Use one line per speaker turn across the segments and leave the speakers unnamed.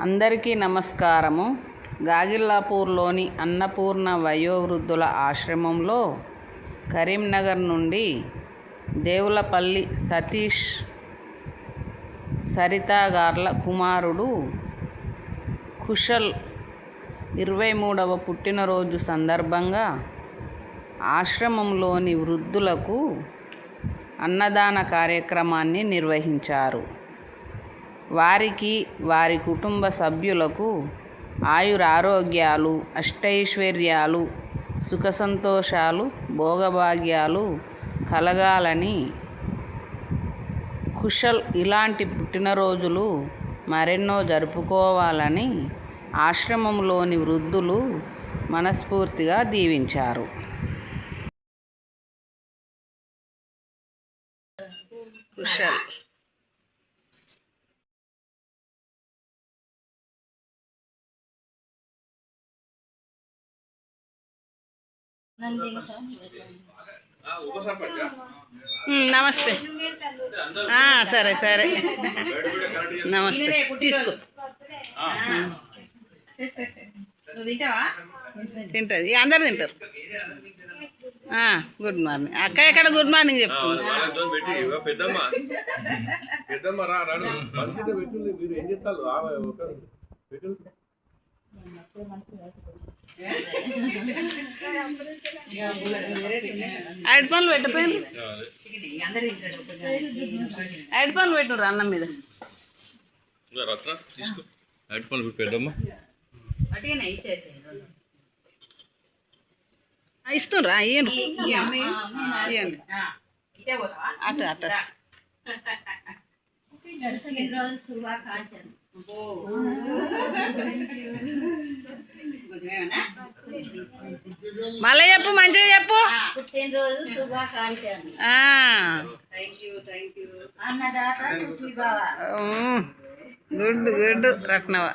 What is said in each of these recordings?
అందరికీ నమస్కారము. గాగిల్లాపూర్లోని అన్నపూర్ణ వయోవృద్ధుల ఆశ్రమంలో కరీంనగర్ నుండి దేవులపల్లి సతీష్ సరితగార్ల కుమారుడు కుశల్ 23వ పుట్టినరోజు సందర్భంగా ఆశ్రమంలోని వృద్ధులకు అన్నదాన కార్యక్రమాన్ని నిర్వహించారు. వారికి, వారి కుటుంబ సభ్యులకు ఆయురారోగ్యాలు, అష్టైశ్వర్యాలు, సుఖసంతోషాలు, భోగభాగ్యాలు కలగాలని, కుశల్ ఇలాంటి పుట్టినరోజులు మరెన్నో జరుపుకోవాలని ఆశ్రమంలోని వృద్ధులు మనస్ఫూర్తిగా దీవించారు. కుశల్ నమస్తే. సరే సరే నమస్తే. తీసుకో. తింటుంది, అందరు తింటారు. గుడ్ మార్నింగ్ అక్క. ఎక్కడ గుడ్ మార్నింగ్ చెప్తుంది. ఐదు పనులు పెట్టపోయింది. ఐదు పనులు పెట్టు అన్నం మీద. ఇస్తుండ్రా? ఇయ్యండి ఇయ్యండి. అటు అటు మళ్ళీ చెప్పు, మంచిగా చెప్పు.
పుట్టినరోజు శుభాకాంక్షలు.
గుడ్ గుడ్ రత్నవ.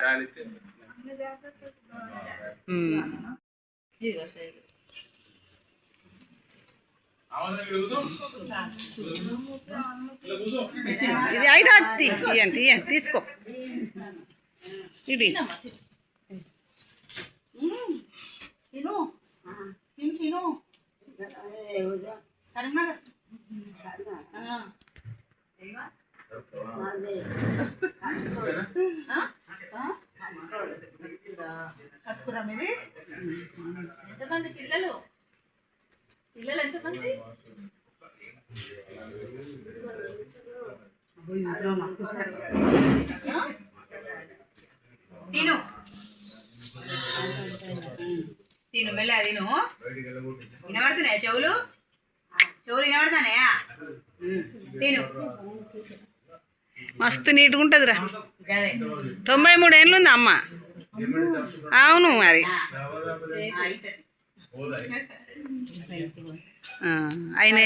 ఇది ఐదు ఇయ్యండి ఇయ్యండి. తీసుకో. ఇది
ఎంతమంది పిల్లలు? పిల్లలు ఎంతమంది? తిను తిను మెల్ల తిను. వినబడుతున్నాయా చెవులు? చెవులు వినబడతానయా? తిను.
మస్తు నీట్గా ఉంటుందిరా. 93 ఏళ్ళు ఉంది అమ్మ. అవును మరి. ఆయన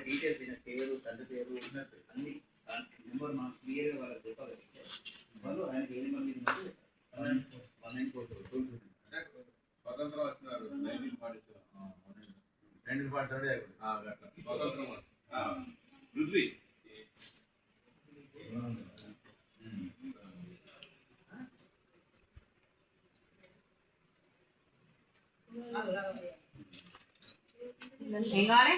డీటెయిల్స్ పేరు, తండ్రి పేరు అన్ని నెంబర్ మనం క్లియర్గా వాళ్ళకి చెప్పగలిగితే వాళ్ళు ఆయనకి ఏ నెంబర్ మీద స్వతంత్రం వచ్చినారు. 1947 స్వతంత్రం పృథ్వీ
ఏం కావాలి?